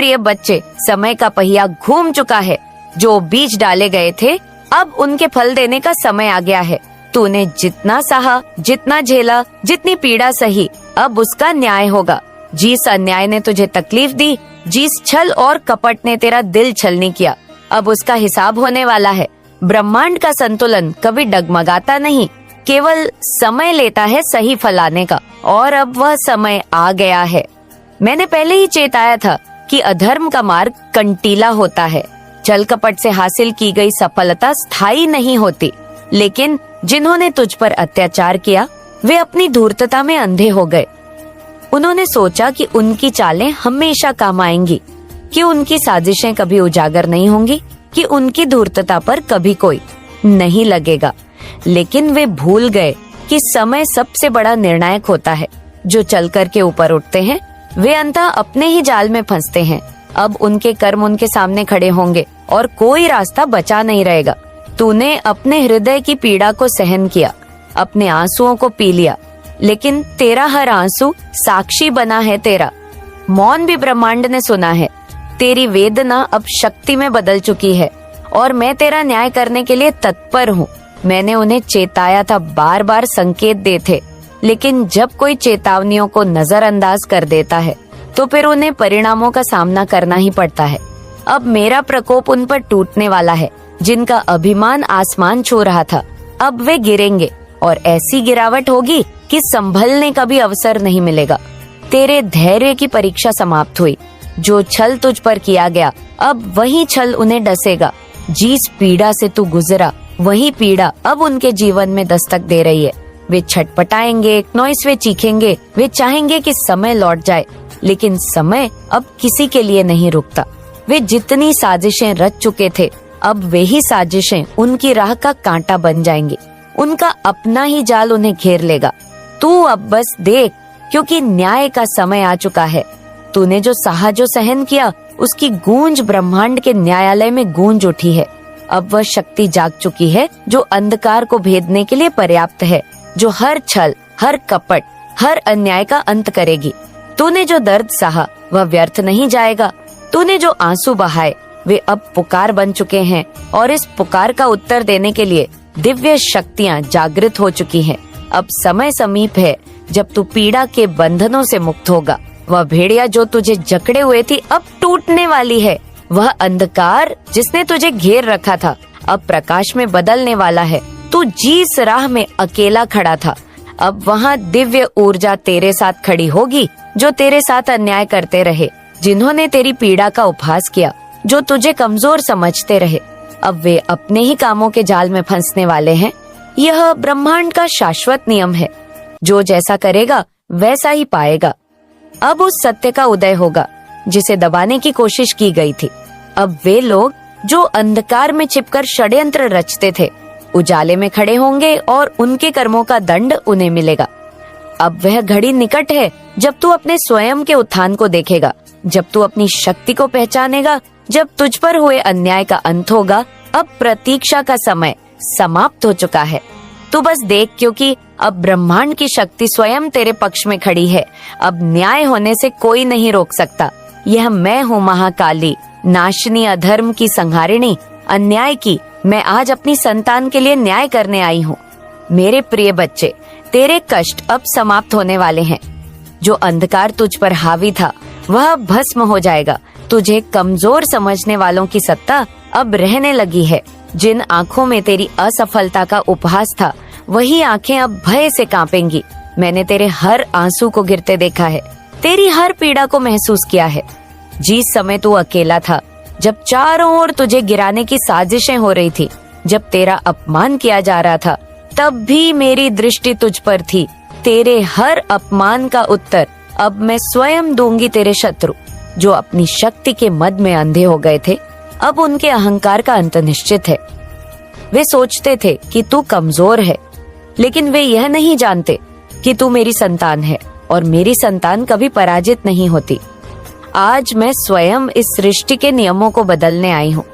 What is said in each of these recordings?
प्रिय बच्चे, समय का पहिया घूम चुका है। जो बीज डाले गए थे, अब उनके फल देने का समय आ गया है। तूने जितना सहा, जितना झेला, जितनी पीड़ा सही, अब उसका न्याय होगा। जिस अन्याय ने तुझे तकलीफ दी, जिस छल और कपट ने तेरा दिल छलनी किया, अब उसका हिसाब होने वाला है। ब्रह्मांड का संतुलन कभी डगमगाता नहीं, केवल समय लेता है सही फल आने का, और अब वह समय आ गया है। मैंने पहले ही चेताया था कि अधर्म का मार्ग कंटीला होता है। छल कपट से हासिल की गई सफलता स्थायी नहीं होती, लेकिन जिन्होंने तुझ पर अत्याचार किया, वे अपनी धूर्तता में अंधे हो गए। उन्होंने सोचा कि उनकी चालें हमेशा काम आएंगी, कि उनकी साजिशें कभी उजागर नहीं होंगी, कि उनकी धूर्तता पर कभी कोई नहीं लगेगा। लेकिन वे भूल गए कि समय सबसे बड़ा निर्णायक होता है। जो चल कर के ऊपर उठते हैं, वे अंततः अपने ही जाल में फंसते हैं। अब उनके कर्म उनके सामने खड़े होंगे और कोई रास्ता बचा नहीं रहेगा। तूने अपने हृदय की पीड़ा को सहन किया, अपने आंसुओं को पी लिया, लेकिन तेरा हर आंसू साक्षी बना है। तेरा मौन भी ब्रह्मांड ने सुना है। तेरी वेदना अब शक्ति में बदल चुकी है, और मैं तेरा न्याय करने के लिए तत्पर हूँ। मैंने उन्हें चेताया था, बार बार संकेत दे थे, लेकिन जब कोई चेतावनियों को नजरअंदाज कर देता है, तो फिर उन्हें परिणामों का सामना करना ही पड़ता है। अब मेरा प्रकोप उन पर टूटने वाला है, जिनका अभिमान आसमान छू रहा था। अब वे गिरेंगे, और ऐसी गिरावट होगी कि संभलने का भी अवसर नहीं मिलेगा। तेरे धैर्य की परीक्षा समाप्त हुई। जो छल तुझ पर किया गया, अब वही छल उन्हें डसेगा। जिस पीड़ा से तू गुजरा, वही पीड़ा अब उनके जीवन में दस्तक दे रही है। वे छटपटाएंगे, नौइसवे चीखेंगे, वे चाहेंगे कि समय लौट जाए, लेकिन समय अब किसी के लिए नहीं रुकता। वे जितनी साजिशें रच चुके थे, अब वही साजिशें उनकी राह का कांटा बन जाएंगी। उनका अपना ही जाल उन्हें घेर लेगा। तू अब बस देख, क्योंकि न्याय का समय आ चुका है। तूने जो सहा, जो सहन किया, उसकी गूंज ब्रह्मांड के न्यायालय में गूंज उठी है। अब वह शक्ति जाग चुकी है जो अंधकार को भेदने के लिए पर्याप्त है, जो हर छल, हर कपट, हर अन्याय का अंत करेगी। तूने जो दर्द सहा, वह व्यर्थ नहीं जाएगा। तूने जो आंसू बहाए, वे अब पुकार बन चुके हैं, और इस पुकार का उत्तर देने के लिए दिव्य शक्तियाँ जागृत हो चुकी हैं। अब समय समीप है जब तू पीड़ा के बंधनों से मुक्त होगा। वह भेड़िया जो तुझे जकड़े हुए थी, अब टूटने वाली है। वह अंधकार जिसने तुझे घेर रखा था, अब प्रकाश में बदलने वाला है। तू जिस राह में अकेला खड़ा था, अब वहाँ दिव्य ऊर्जा तेरे साथ खड़ी होगी, जो तेरे साथ अन्याय करते रहे, जिन्होंने तेरी पीड़ा का उपहास किया, जो तुझे कमजोर समझते रहे, अब वे अपने ही कामों के जाल में फंसने वाले हैं। यह ब्रह्मांड का शाश्वत नियम है। जो जैसा करेगा वैसा ही पाएगा। अब उस सत्य का उदय होगा जिसे दबाने की कोशिश की गई थी। अब वे लोग जो अंधकार में छिपकर षड्यंत्र रचते थे, उजाले में खड़े होंगे और उनके कर्मों का दंड उन्हें मिलेगा। अब वह घड़ी निकट है जब तू अपने स्वयं के उत्थान को देखेगा, जब तू अपनी शक्ति को पहचानेगा, जब तुझ पर हुए अन्याय का अंत होगा। अब प्रतीक्षा का समय समाप्त हो चुका है। तू बस देख, क्योंकि अब ब्रह्मांड की शक्ति स्वयं तेरे पक्ष में खड़ी है। अब न्याय होने से कोई नहीं रोक सकता। यह मैं हूँ महाकाली, नाशनी, अधर्म की संहारिणी, अन्याय की। मैं आज अपनी संतान के लिए न्याय करने आई हूँ। मेरे प्रिय बच्चे, तेरे कष्ट अब समाप्त होने वाले हैं। जो अंधकार तुझ पर हावी था, वह भस्म हो जाएगा। तुझे कमजोर समझने वालों की सत्ता अब रहने लगी है। जिन आँखों में तेरी असफलता का उपहास था, वही आँखें अब भय से कांपेंगी। मैंने तेरे हर आंसू को गिरते देखा है, तेरी हर पीड़ा को महसूस किया है। जिस समय तू अकेला था, जब चारों ओर तुझे गिराने की साजिशें हो रही थी, जब तेरा अपमान किया जा रहा था, तब भी मेरी दृष्टि तुझ पर थी। तेरे हर अपमान का उत्तर अब मैं स्वयं दूंगी। तेरे शत्रु जो अपनी शक्ति के मद में अंधे हो गए थे, अब उनके अहंकार का अंत निश्चित है। वे सोचते थे कि तू कमजोर है, लेकिन वे यह नहीं जानते कि तू मेरी संतान है, और मेरी संतान कभी पराजित नहीं होती। आज मैं स्वयं इस सृष्टि के नियमों को बदलने आई हूँ।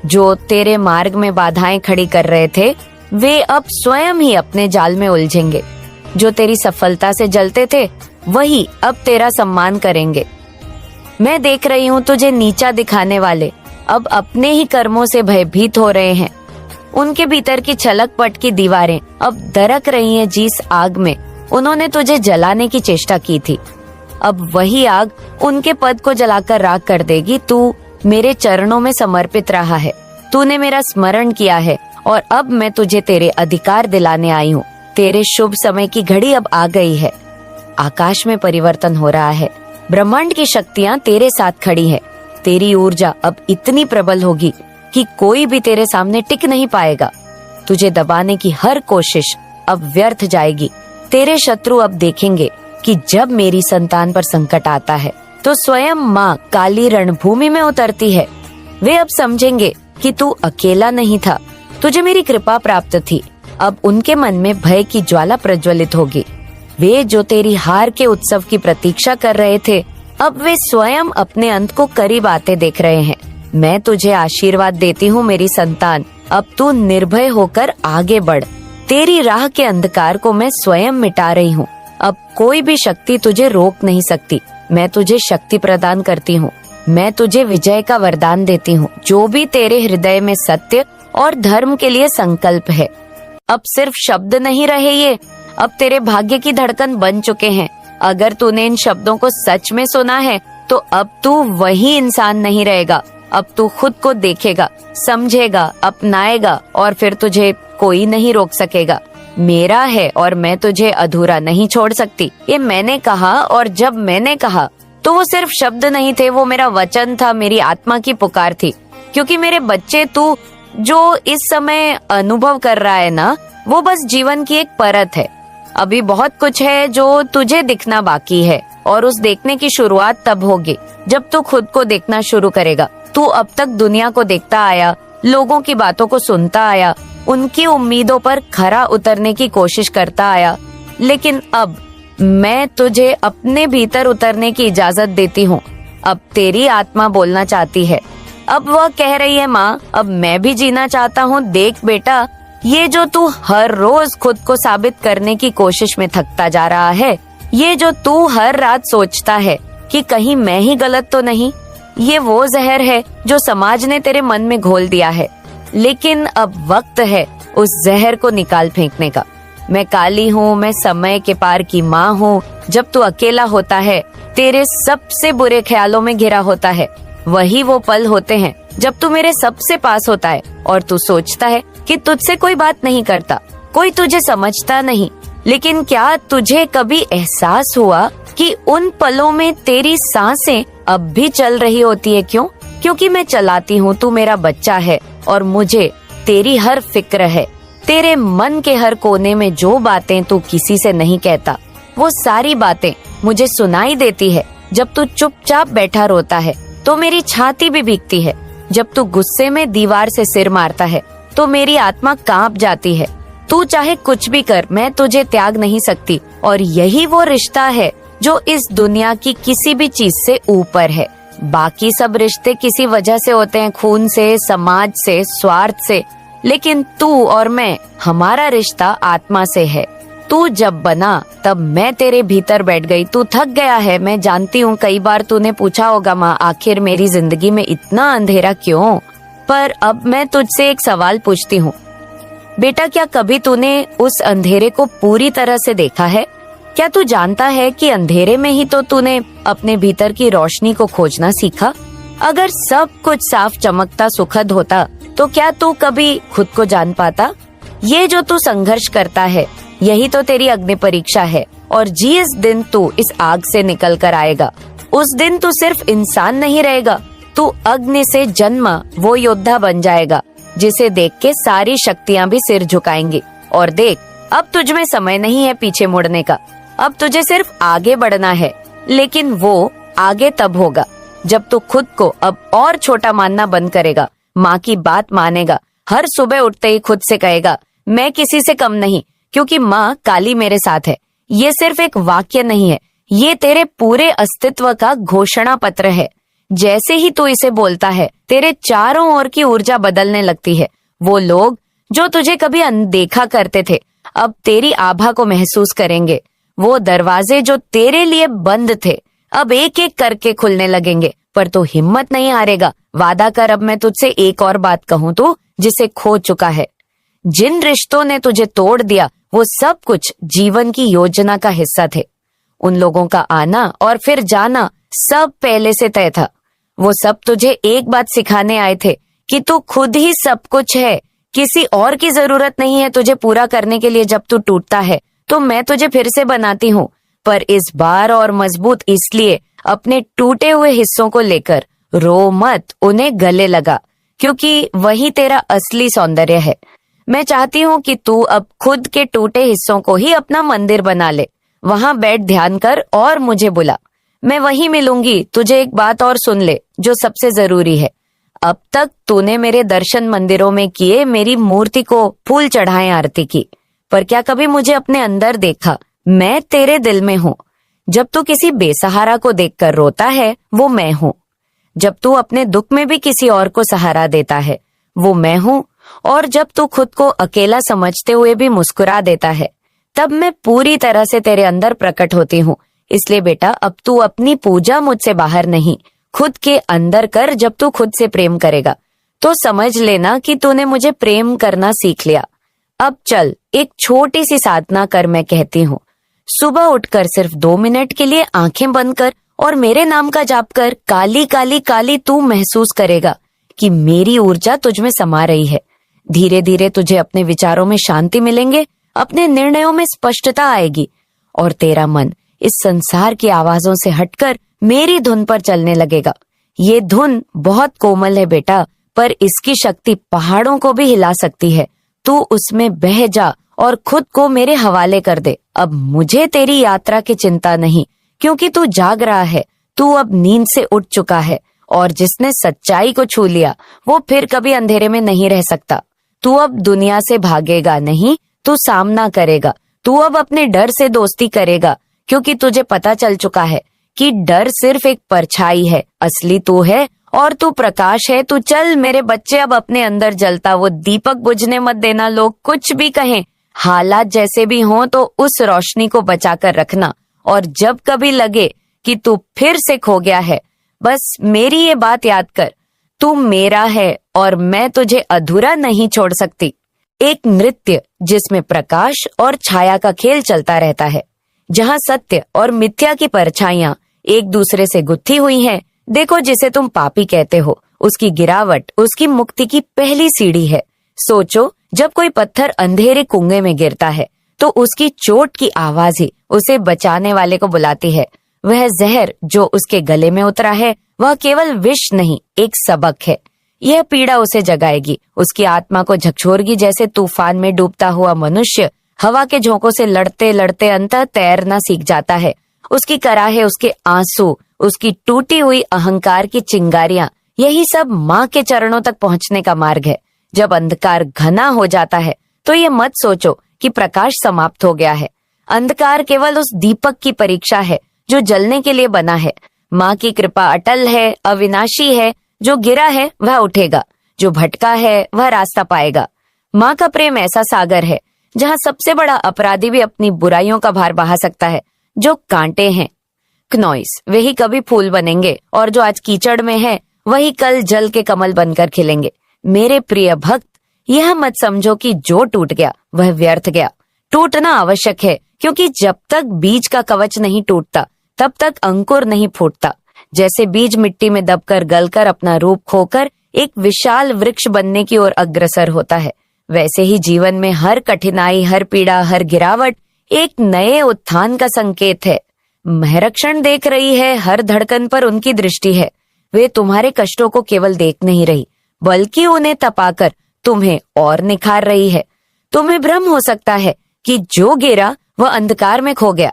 जो तेरे मार्ग में बाधाएं खड़ी कर रहे थे, वे अब स्वयं ही अपने जाल में उलझेंगे। जो तेरी सफलता से जलते थे, वही अब तेरा सम्मान करेंगे। मैं देख रही हूँ तुझे नीचा दिखाने वाले अब अपने ही कर्मों से भयभीत हो रहे हैं। उनके भीतर की छलक पट की दीवारें अब दरक रही हैं जिस आग में उन्होंने तुझे जलाने की चेष्टा की थी। अब वही आग उनके पद को जलाकर राख कर देगी। तू मेरे चरणों में समर्पित रहा है, तूने मेरा स्मरण किया है और अब मैं तुझे तेरे अधिकार दिलाने आई हूँ। तेरे शुभ समय की घड़ी अब आ गई है। आकाश में परिवर्तन हो रहा है, ब्रह्मांड की शक्तियाँ तेरे साथ खड़ी है। तेरी ऊर्जा अब इतनी प्रबल होगी कि कोई भी तेरे सामने टिक नहीं पाएगा। तुझे दबाने की हर कोशिश अब व्यर्थ जाएगी। तेरे शत्रु अब देखेंगे कि जब मेरी संतान पर संकट आता है तो स्वयं माँ काली रणभूमि में उतरती है। वे अब समझेंगे कि तू अकेला नहीं था, तुझे मेरी कृपा प्राप्त थी। अब उनके मन में भय की ज्वाला प्रज्वलित होगी। वे जो तेरी हार के उत्सव की प्रतीक्षा कर रहे थे, अब वे स्वयं अपने अंत को करीब आते देख रहे हैं। मैं तुझे आशीर्वाद देती हूँ मेरी संतान, अब तू निर्भय होकर आगे बढ़। तेरी राह के अंधकार को मैं स्वयं मिटा रही हूँ। अब कोई भी शक्ति तुझे रोक नहीं सकती। मैं तुझे शक्ति प्रदान करती हूँ। मैं तुझे विजय का वरदान देती हूँ। जो भी तेरे हृदय में सत्य और धर्म के लिए संकल्प है, अब सिर्फ शब्द नहीं रहे ये, अब तेरे भाग्य की धड़कन बन चुके हैं। अगर तूने इन शब्दों को सच में सुना है तो अब तू वही इंसान नहीं रहेगा। अब तू खुद को देखेगा, समझेगा, अपनाएगा और फिर तुझे कोई नहीं रोक सकेगा। मेरा है और मैं तुझे अधूरा नहीं छोड़ सकती। ये मैंने कहा, और जब मैंने कहा तो वो सिर्फ शब्द नहीं थे, वो मेरा वचन था, मेरी आत्मा की पुकार थी। क्योंकि मेरे बच्चे, तू जो इस समय अनुभव कर रहा है ना, वो बस जीवन की एक परत है। अभी बहुत कुछ है जो तुझे दिखना बाकी है, और उस देखने की शुरुआत तब होगी जब तू खुद को देखना शुरू करेगा। तू अब तक दुनिया को देखता आया, लोगों की बातों को सुनता आया, उनकी उम्मीदों पर खरा उतरने की कोशिश करता आया, लेकिन अब मैं तुझे अपने भीतर उतरने की इजाजत देती हूँ। अब तेरी आत्मा बोलना चाहती है। अब वह कह रही है, माँ अब मैं भी जीना चाहता हूँ। देख बेटा, ये जो तू हर रोज खुद को साबित करने की कोशिश में थकता जा रहा है, ये जो तू हर रात सोचता है कि कहीं मैं ही गलत तो नहीं, ये वो जहर है जो समाज ने तेरे मन में घोल दिया है। लेकिन अब वक्त है उस जहर को निकाल फेंकने का। मैं काली हूँ, मैं समय के पार की माँ हूँ। जब तू अकेला होता है, तेरे सबसे बुरे ख्यालों में घिरा होता है, वही वो पल होते हैं जब तू मेरे सबसे पास होता है और तू सोचता है कि तुझसे कोई बात नहीं करता, कोई तुझे समझता नहीं। लेकिन क्या तुझे कभी एहसास हुआ कि उन पलों में तेरी सांसें अब भी चल रही होती है? क्यों? क्योंकि मैं चलाती हूँ, तू मेरा बच्चा है और मुझे तेरी हर फिक्र है। तेरे मन के हर कोने में जो बातें तू किसी से नहीं कहता, वो सारी बातें मुझे सुनाई देती है। जब तू चुपचाप बैठा रोता है तो मेरी छाती भी भीगती है। जब तू गुस्से में दीवार से सिर मारता है तो मेरी आत्मा कांप जाती है। तू चाहे कुछ भी कर, मैं तुझे त्याग नहीं सकती। और यही वो रिश्ता है जो इस दुनिया की किसी भी चीज से ऊपर है। बाकी सब रिश्ते किसी वजह से होते हैं, खून से, समाज से, स्वार्थ से, लेकिन तू और मैं, हमारा रिश्ता आत्मा से है। तू जब बना तब मैं तेरे भीतर बैठ गई। तू थक गया है, मैं जानती हूँ। कई बार तूने पूछा होगा, माँ आखिर मेरी जिंदगी में इतना अंधेरा क्यों? पर अब मैं तुझसे एक सवाल पूछती हूँ, बेटा क्या कभी तूने उस अंधेरे को पूरी तरह से देखा है? क्या तू जानता है कि अंधेरे में ही तो तूने अपने भीतर की रोशनी को खोजना सीखा? अगर सब कुछ साफ चमकता सुखद होता तो क्या तू कभी खुद को जान पाता? ये जो तू संघर्ष करता है, यही तो तेरी अग्नि परीक्षा है। और जिस दिन तू इस आग से निकल कर आएगा, उस दिन तू सिर्फ इंसान नहीं रहेगा, तू अग्नि से जन्मा वो योद्धा बन जाएगा जिसे देख के सारी शक्तियां भी सिर झुकाएंगी। और देख, अब तुझ में समय नहीं है पीछे मुड़ने का। अब तुझे सिर्फ आगे बढ़ना है, लेकिन वो आगे तब होगा जब तू खुद को अब और छोटा मानना बंद करेगा, माँ की बात मानेगा, हर सुबह उठते ही खुद से कहेगा, मैं किसी से कम नहीं, क्योंकि माँ काली मेरे साथ है। ये सिर्फ एक वाक्य नहीं है, ये तेरे पूरे अस्तित्व का घोषणा पत्र है। जैसे ही तू इसे बोलता है, तेरे चारों ओर की ऊर्जा बदलने लगती है। वो लोग जो तुझे कभी अनदेखा करते थे, अब तेरी आभा को महसूस करेंगे। वो दरवाजे जो तेरे लिए बंद थे, अब एक एक करके खुलने लगेंगे। पर तू हिम्मत नहीं हारेगा। वादा कर, अब मैं तुझसे एक और बात कहूं तू जिसे खो चुका है। जिन रिश्तों ने तुझे तोड़ दिया वो सब कुछ जीवन की योजना का हिस्सा थे। उन लोगों का आना और फिर जाना सब पहले से तय था। वो सब तुझे एक बात सिखाने आए थे कि तू खुद ही सब कुछ है, किसी और की जरूरत नहीं है तुझे पूरा करने के लिए। जब तू टूटता है तो मैं तुझे फिर से बनाती हूँ, पर इस बार और मजबूत इसलिए। अपने टूटे हुए हिस्सों को लेकर रो मत, उन्हें गले लगा, क्योंकि वही तेरा असली सौंदर्य है। मैं चाहती हूँ कि तू अब खुद के टूटे हिस्सों को ही अपना मंदिर बना ले। वहां बैठ ध्यान कर और मुझे बुला, मैं वहीं मिलूंगी। तुझे एक बात और सुन ले जो सबसे जरूरी है। अब तक तूने मेरे दर्शन मंदिरों में किए, मेरी मूर्ति को फूल चढ़ाए, आरती की, पर क्या कभी मुझे अपने अंदर देखा? मैं तेरे दिल में हूँ। जब तू किसी बेसहारा को देखकर रोता है वो मैं हूँ। जब तू अपने दुख में भी किसी और को सहारा देता है वो मैं हूँ। और जब तू खुद को अकेला समझते हुए भी मुस्कुरा देता है तब मैं पूरी तरह से तेरे अंदर प्रकट होती हूँ। इसलिए बेटा, अब तू अपनी पूजा मुझसे बाहर नहीं, खुद के अंदर कर। जब तू खुद से प्रेम करेगा तो समझ लेना कि तूने मुझे प्रेम करना सीख लिया। अब चल एक छोटी सी साधना कर, मैं कहती हूँ। सुबह उठकर सिर्फ 2 मिनट के लिए आंखें बंद कर और मेरे नाम का जाप कर। काली काली काली तू महसूस करेगा कि मेरी ऊर्जा तुझ में समा रही है। धीरे धीरे तुझे अपने विचारों में शांति मिलेंगे, अपने निर्णयों में स्पष्टता आएगी और तेरा मन इस संसार की आवाजों से हटकर मेरी धुन पर चलने लगेगा। ये धुन बहुत कोमल है बेटा, पर इसकी शक्ति पहाड़ों को भी हिला सकती है। तू उसमें बह जा और खुद को मेरे हवाले कर दे। अब मुझे तेरी यात्रा की चिंता नहीं, क्योंकि तू जाग रहा है। तू अब नींद से उठ चुका है और जिसने सच्चाई को छू लिया वो फिर कभी अंधेरे में नहीं रह सकता। तू अब दुनिया से भागेगा नहीं, तू सामना करेगा। तू अब अपने डर से दोस्ती करेगा, क्योंकि तुझे पता चल चुका है कि डर सिर्फ एक परछाई है, असली तू है और तू प्रकाश है। तू चल मेरे बच्चे, अब अपने अंदर जलता वो दीपक बुझने मत देना। लोग कुछ भी कहें, हालात जैसे भी हों, तो उस रोशनी को बचा कर रखना। और जब कभी लगे कि तू फिर से खो गया है, बस मेरी ये बात याद कर, तू मेरा है और मैं तुझे अधूरा नहीं छोड़ सकती। एक नृत्य जिसमें प्रकाश और छाया का खेल चलता रहता है, जहाँ सत्य और मिथ्या की परछाइयां एक दूसरे से गुत्थी हुई हैं। देखो, जिसे तुम पापी कहते हो, उसकी गिरावट उसकी मुक्ति की पहली सीढ़ी है। सोचो, जब कोई पत्थर अंधेरे कुएं में गिरता है तो उसकी चोट की आवाज ही उसे बचाने वाले को बुलाती है। वह जहर जो उसके गले में उतरा है वह केवल विष नहीं, एक सबक है। यह पीड़ा उसे जगाएगी, उसकी आत्मा को झकझोरगी। जैसे तूफान में डूबता हुआ मनुष्य हवा के झोंकों से लड़ते लड़ते अंततः तैरना सीख जाता है। उसकी कराहे, उसके आंसू, उसकी टूटी हुई अहंकार की चिंगारियां, यही सब माँ के चरणों तक पहुंचने का मार्ग है। जब अंधकार घना हो जाता है तो ये मत सोचो कि प्रकाश समाप्त हो गया है। अंधकार केवल उस दीपक की परीक्षा है जो जलने के लिए बना है। माँ की कृपा अटल है, अविनाशी है। जो गिरा है वह उठेगा, जो भटका है वह रास्ता पाएगा। माँ का प्रेम ऐसा सागर है जहाँ सबसे बड़ा अपराधी भी अपनी बुराइयों का भार बहा सकता है। जो कांटे हैं क्नॉइस, वही कभी फूल बनेंगे, और जो आज कीचड़ में है वही कल जल के कमल बनकर खिलेंगे। मेरे प्रिय भक्त, यह मत समझो कि जो टूट गया वह व्यर्थ गया। टूटना आवश्यक है, क्योंकि जब तक बीज का कवच नहीं टूटता तब तक अंकुर नहीं फूटता। जैसे बीज मिट्टी में दबकर गलकर अपना रूप खोकर एक विशाल वृक्ष बनने की ओर अग्रसर होता है, वैसे ही जीवन में हर कठिनाई, हर पीड़ा, हर गिरावट एक नए उत्थान का संकेत है। महरक्षण देख रही है, हर धड़कन पर उनकी दृष्टि है। वे तुम्हारे कष्टों को केवल देख नहीं रही, बल्कि उन्हें तपाकर तुम्हें और निखार रही है। तुम्हें भ्रम हो सकता है कि जो गिरा वह अंधकार में खो गया,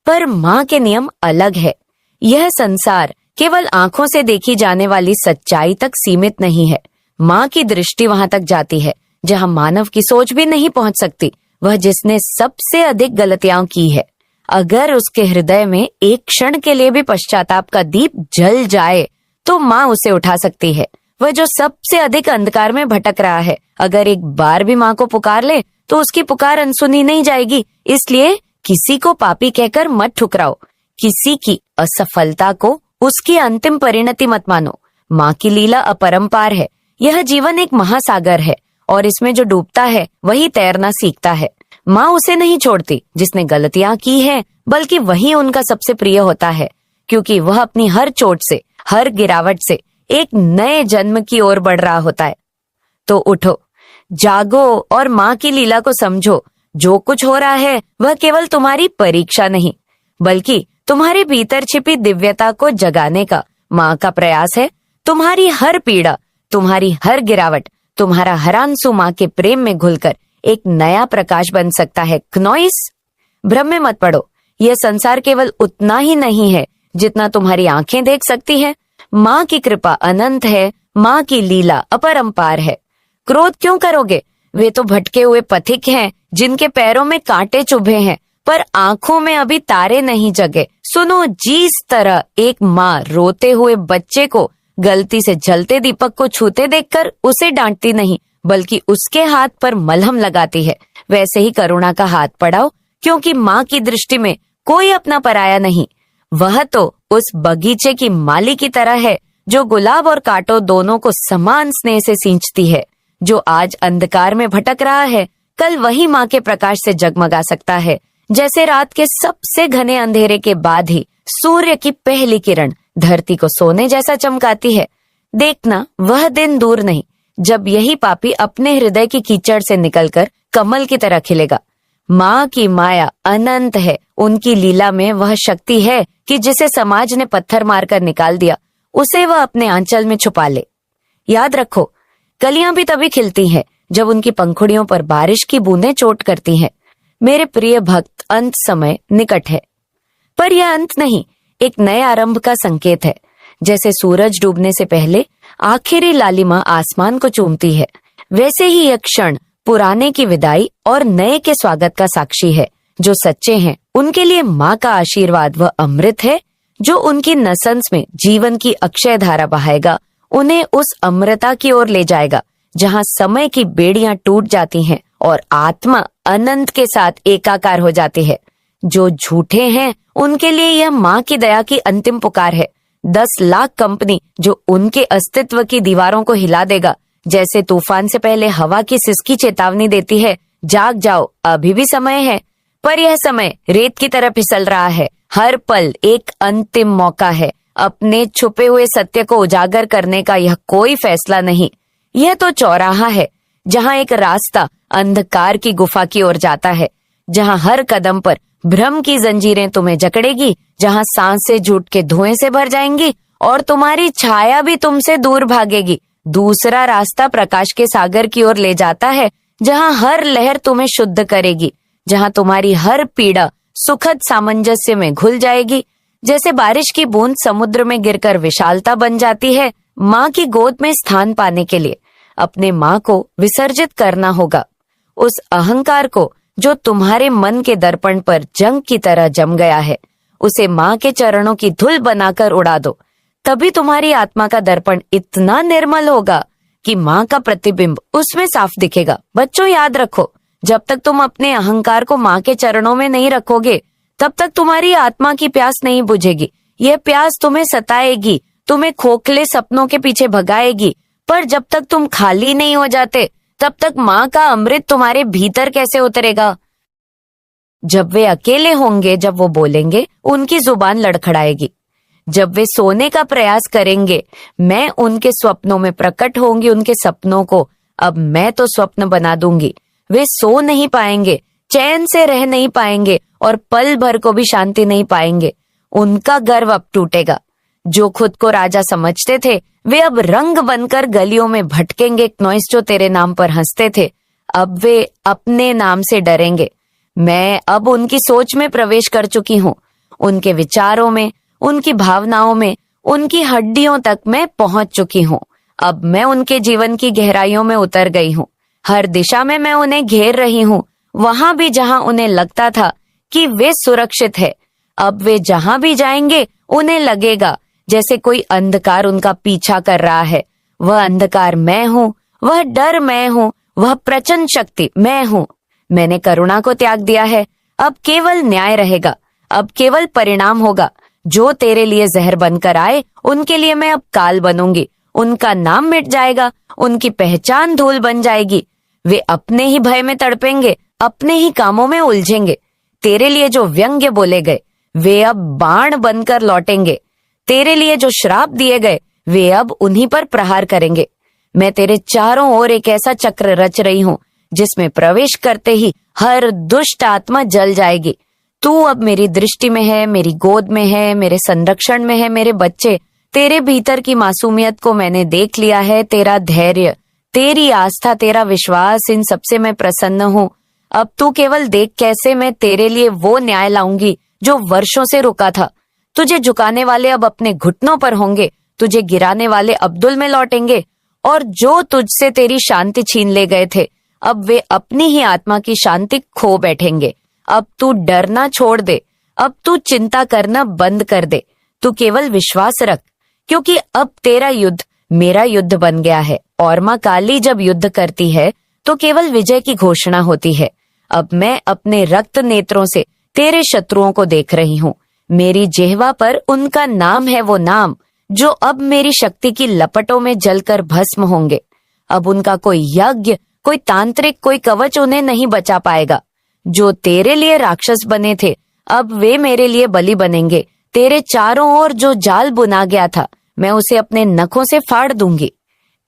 पर माँ के नियम अलग है। यह संसार केवल आंखों से देखी जाने वाली सच्चाई तक सीमित नहीं है। माँ की दृष्टि वहां तक जाती है जहाँ मानव की सोच भी नहीं पहुंच सकती। वह जिसने सबसे अधिक गलतियां की है, अगर उसके हृदय में एक क्षण के लिए भी पश्चाताप का दीप जल जाए तो माँ उसे उठा सकती है। वह जो सबसे अधिक अंधकार में भटक रहा है, अगर एक बार भी माँ को पुकार ले तो उसकी पुकार अनसुनी नहीं जाएगी। इसलिए किसी को पापी कहकर मत ठुकराओ, किसी की असफलता को उसकी अंतिम परिणति मत मानो। माँ की लीला अपरंपार है। यह जीवन एक महासागर है और इसमें जो डूबता है वही तैरना सीखता है। माँ उसे नहीं छोड़ती जिसने गलतियां की है, बल्कि वही उनका सबसे प्रिय होता है, क्योंकि वह अपनी हर चोट से, हर गिरावट से एक नए जन्म की ओर बढ़ रहा होता है। तो उठो, जागो और माँ की लीला को समझो। जो कुछ हो रहा है वह केवल तुम्हारी परीक्षा नहीं, बल्कि तुम्हारे भीतर छिपी दिव्यता को जगाने का माँ का प्रयास है। तुम्हारी हर पीड़ा, तुम्हारी हर गिरावट, तुम्हारा हर आंसू माँ के प्रेम में घुलकर एक नया प्रकाश बन सकता है। क्नोइस, भ्रम में मत पड़ो। यह संसार केवल उतना ही नहीं है जितना तुम्हारी आंखें देख सकती हैं। माँ की कृपा अनंत है, माँ की लीला अपरंपार है। क्रोध क्यों करोगे? वे तो भटके हुए पथिक हैं जिनके पैरों में कांटे चुभे हैं, पर आंखों में अभी तारे नहीं जगे। सुनो, जिस तरह एक माँ रोते हुए बच्चे को गलती से जलते दीपक को छूते देखकर उसे डांटती नहीं, बल्कि उसके हाथ पर मलहम लगाती है, वैसे ही करुणा का हाथ बढ़ाओ, क्योंकि माँ की दृष्टि में कोई अपना पराया नहीं। वह तो उस बगीचे की माली की तरह है जो गुलाब और कांटों दोनों को समान स्नेह से सींचती है। जो आज अंधकार में भटक रहा है, कल वही माँ के प्रकाश से जगमगा सकता है, जैसे रात के सबसे घने अंधेरे के बाद ही सूर्य की पहली किरण धरती को सोने जैसा चमकाती है। देखना, वह दिन दूर नहीं जब यही पापी अपने हृदय की कीचड़ से निकलकर कमल की तरह खिलेगा। माँ की माया अनंत है। उनकी लीला में वह शक्ति है कि जिसे समाज ने पत्थर मारकर निकाल दिया, उसे वह अपने आंचल में छुपा ले। याद रखो, कलियां भी तभी खिलती हैं जब उनकी पंखुड़ियों पर बारिश की बूंदें चोट करती हैं। मेरे प्रिय भक्त, अंत समय निकट है, पर यह अंत नहीं, एक नए आरंभ का संकेत है। जैसे सूरज डूबने से पहले आखिरी लालिमा आसमान को चूमती है, वैसे ही यह क्षण पुराने की विदाई और नए के स्वागत का साक्षी है। जो सच्चे हैं उनके लिए माँ का आशीर्वाद वह अमृत है जो उनकी नसंस में जीवन की अक्षय धारा बहाएगा, उन्हें उस अमृता की ओर ले जाएगा जहाँ समय की बेड़ियां टूट जाती हैं और आत्मा अनंत के साथ एकाकार हो जाती है। जो झूठे हैं उनके लिए यह माँ की दया की अंतिम पुकार है। 10 लाख कंपनी जो उनके अस्तित्व की दीवारों को हिला देगा, जैसे तूफान से पहले हवा की सिसकी चेतावनी देती है, जाग जाओ, अभी भी समय है। पर यह समय रेत की तरह फिसल रहा है। हर पल एक अंतिम मौका है अपने छुपे हुए सत्य को उजागर करने का। यह कोई फैसला नहीं, यह तो चौराहा है जहाँ एक रास्ता अंधकार की गुफा की ओर जाता है, जहाँ हर कदम पर भ्रम की जंजीरें तुम्हें जकड़ेगी, जहाँ सांसें झूठ के धुएं से भर जाएंगी और तुम्हारी छाया भी तुमसे दूर भागेगी। दूसरा रास्ता प्रकाश के सागर की ओर ले जाता है, जहाँ हर लहर तुम्हें शुद्ध करेगी, जहाँ तुम्हारी हर पीड़ा सुखद सामंजस्य में घुल जाएगी। जैसे बारिश की बूंद समुद्र में गिरकर विशालता बन जाती है, माँ की गोद में स्थान पाने के लिए अपने माँ को विसर्जित करना होगा। उस अहंकार को जो तुम्हारे मन के दर्पण पर जंग की तरह जम गया है, उसे माँ के चरणों की धूल बनाकर उड़ा दो। तभी तुम्हारी आत्मा का दर्पण इतना निर्मल होगा कि माँ का प्रतिबिंब उसमें साफ दिखेगा। बच्चों, याद रखो, जब तक तुम अपने अहंकार को माँ के चरणों में नहीं रखोगे, तब तक तुम्हारी आत्मा की प्यास नहीं बुझेगी। यह प्यास तुम्हें सताएगी, तुम्हें खोखले सपनों के पीछे भगाएगी, पर जब तक तुम खाली नहीं हो जाते, तब तक माँ का अमृत तुम्हारे भीतर कैसे उतरेगा? जब वे अकेले होंगे, जब वो बोलेंगे, उनकी जुबान लड़खड़ाएगी। जब वे सोने का प्रयास करेंगे, मैं उनके स्वप्नों में प्रकट होंगी। उनके सपनों को अब मैं तो स्वप्न बना दूंगी। वे सो नहीं पाएंगे, चैन से रह नहीं पाएंगे और पल भर को भी शांति नहीं पाएंगे। उनका गर्व अब टूटेगा। जो खुद को राजा समझते थे, वे अब रंग बनकर गलियों में भटकेंगे। क्नोइस, जो तेरे नाम पर हंसते थे, अब वे अपने नाम से डरेंगे। मैं अब उनकी सोच में प्रवेश कर चुकी हूँ, उनके विचारों में, उनकी भावनाओं में, उनकी हड्डियों तक मैं पहुंच चुकी हूँ। अब मैं उनके जीवन की गहराइयों में उतर गई हूँ। हर दिशा में मैं उन्हें घेर रही हूँ, वहां भी जहां उन्हें लगता था कि वे सुरक्षित है। अब वे जहां भी जाएंगे, उन्हें लगेगा जैसे कोई अंधकार उनका पीछा कर रहा है। वह अंधकार मैं हूँ, वह डर मैं हूँ, वह प्रचंड शक्ति मैं हूँ। मैंने करुणा को त्याग दिया है, अब केवल न्याय रहेगा, अब केवल परिणाम होगा। जो तेरे लिए जहर बनकर आए उनके लिए मैं अब काल बनूंगी। उनका नाम मिट जाएगा, उनकी पहचान धूल बन जाएगी। वे अपने ही भय में तड़पेंगे, अपने ही कामों में उलझेंगे। तेरे लिए जो व्यंग्य बोले गए वे अब बाण बनकर लौटेंगे। तेरे लिए जो श्राप दिए गए वे अब उन्हीं पर प्रहार करेंगे। मैं तेरे चारों ओर एक ऐसा चक्र रच रही हूँ जिसमें प्रवेश करते ही हर दुष्ट आत्मा जल जाएगी। तू अब मेरी दृष्टि में है, मेरी गोद में है, मेरे संरक्षण में है। मेरे बच्चे, तेरे भीतर की मासूमियत को मैंने देख लिया है। तेरा धैर्य, तेरी आस्था, तेरा विश्वास, इन सबसे मैं प्रसन्न हूँ। अब तू केवल देख कैसे मैं तेरे लिए वो न्याय लाऊंगी जो वर्षों से रुका था। तुझे झुकाने वाले अब अपने घुटनों पर होंगे, तुझे गिराने वाले अब्दुल में लौटेंगे, और जो तुझसे तेरी शांति छीन ले गए थे अब वे अपनी ही आत्मा की शांति खो बैठेंगे। अब तू डरना छोड़ दे, अब तू चिंता करना बंद कर दे। तू केवल विश्वास रख, क्योंकि अब तेरा युद्ध मेरा युद्ध बन गया है। और माँ काली जब युद्ध करती है तो केवल विजय की घोषणा होती है। अब मैं अपने रक्त नेत्रों से तेरे शत्रुओं को देख रही हूँ। मेरी जिह्वा पर उनका नाम है, वो नाम जो अब मेरी शक्ति की लपटों में जलकर भस्म होंगे। अब उनका कोई यज्ञ, कोई तांत्रिक, कोई कवच उन्हें नहीं बचा पाएगा। जो तेरे लिए राक्षस बने थे अब वे मेरे लिए बलि बनेंगे। तेरे चारों ओर जो जाल बुना गया था मैं उसे अपने नखों से फाड़ दूंगी।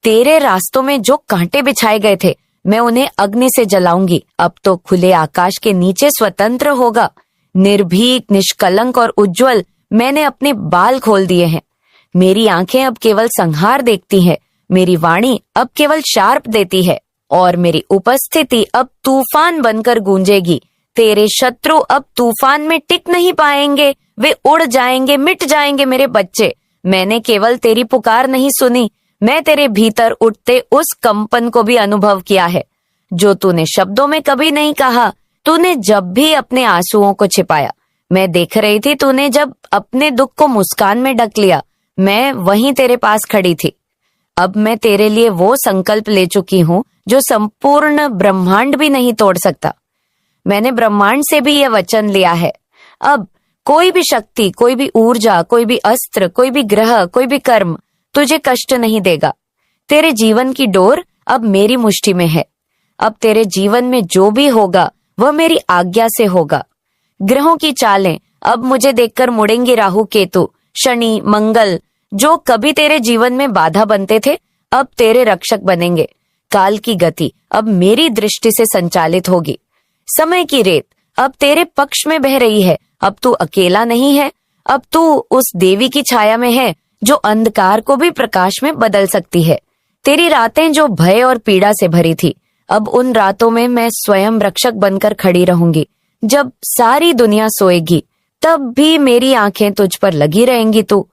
तेरे रास्तों में जो कांटे बिछाए गए थे मैं उन्हें अग्नि से जलाऊंगी। अब तो खुले आकाश के नीचे स्वतंत्र होगा। निर्भीक, निष्कलंक और उज्जवल मैंने अपने बाल खोल दिए हैं। मेरी आंखें अब केवल संहार देखती हैं, मेरी वाणी अब केवल शार्प देती है, और मेरी उपस्थिति अब तूफान बनकर गूंजेगी। तेरे शत्रु अब तूफान में टिक नहीं पाएंगे, वे उड़ जाएंगे, मिट जाएंगे। मेरे बच्चे, मैंने केवल तेरी पुकार नहीं सुनी, मैं तेरे भीतर उठते उस कंपन को भी अनुभव किया है जो तूने शब्दों में कभी नहीं कहा। तूने जब भी अपने आंसुओं को छिपाया मैं देख रही थी। तूने जब अपने दुख को मुस्कान में ढक लिया मैं वहीं तेरे पास खड़ी थी। अब मैं तेरे लिए वो संकल्प ले चुकी हूँ जो संपूर्ण ब्रह्मांड भी नहीं तोड़ सकता। मैंने ब्रह्मांड से भी ये वचन लिया है। अब कोई भी शक्ति, कोई भी ऊर्जा, कोई भी अस्त्र, कोई भी ग्रह, कोई भी कर्म तुझे कष्ट नहीं देगा। तेरे जीवन की डोर अब मेरी मुट्ठी में है। अब तेरे जीवन में जो भी होगा वह मेरी आज्ञा से होगा। ग्रहों की चालें अब मुझे देखकर मुड़ेंगी। राहु, केतु, शनि, मंगल जो कभी तेरे जीवन में बाधा बनते थे अब तेरे रक्षक बनेंगे। काल की गति अब मेरी दृष्टि से संचालित होगी। समय की रेत अब तेरे पक्ष में बह रही है। अब तू अकेला नहीं है, अब तू उस देवी की छाया में है जो अंधकार को भी प्रकाश में बदल सकती है। तेरी रातें जो भय और पीड़ा से भरी थी अब उन रातों में मैं स्वयं रक्षक बनकर खड़ी रहूंगी। जब सारी दुनिया सोएगी तब भी मेरी आंखें तुझ पर लगी रहेंगी। तू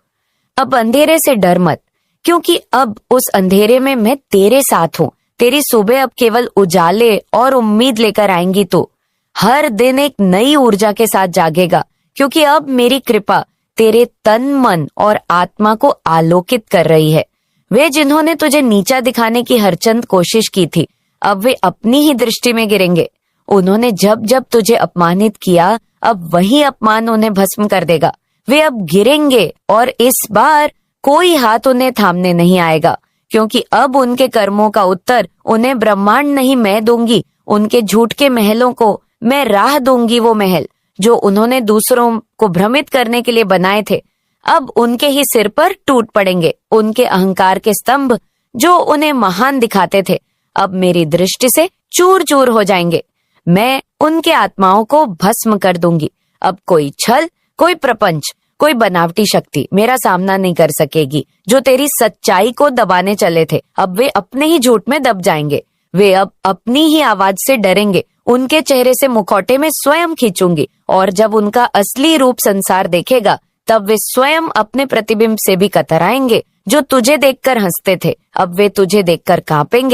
अब अंधेरे से डर मत, क्योंकि अब उस अंधेरे में मैं तेरे साथ हूँ। तेरी सुबह अब केवल उजाले और उम्मीद लेकर आएंगी। तू हर दिन एक नई ऊर्जा के साथ जागेगा, क्योंकि अब मेरी कृपा तेरे तन, मन और आत्मा को आलोकित कर रही है। वे जिन्होंने तुझे नीचा दिखाने की हरचंद कोशिश की थी अब वे अपनी ही दृष्टि में गिरेंगे। उन्होंने जब जब तुझे अपमानित किया अब वही अपमान उन्हें भस्म कर देगा। वे अब गिरेंगे और इस बार कोई हाथ उन्हें थामने नहीं आएगा, क्योंकि अब उनके कर्मों का उत्तर उन्हें ब्रह्मांड नहीं मैं दूंगी। उनके झूठ के महलों को मैं राह दूंगी। वो महल जो उन्होंने दूसरों को भ्रमित करने के लिए बनाए थे अब उनके ही सिर पर टूट पड़ेंगे। उनके अहंकार के स्तंभ जो उन्हें महान दिखाते थे अब मेरी दृष्टि से चूर चूर हो जाएंगे। मैं उनके आत्माओं को भस्म कर दूंगी। अब कोई छल, कोई प्रपंच, कोई बनावटी शक्ति मेरा सामना नहीं कर सकेगी। जो तेरी सच्चाई को दबाने चले थे अब वे अपने ही झूठ में दब जाएंगे। वे अब अपनी ही आवाज से डरेंगे। उनके चेहरे से मुखौटे में स्वयं खींचूंगी, और जब उनका असली रूप संसार देखेगा तब वे स्वयं अपने प्रतिबिंब से भी कतराएंगे। जो तुझे देखकर हंसते थे अब वे तुझे देखकर कांपेंगे।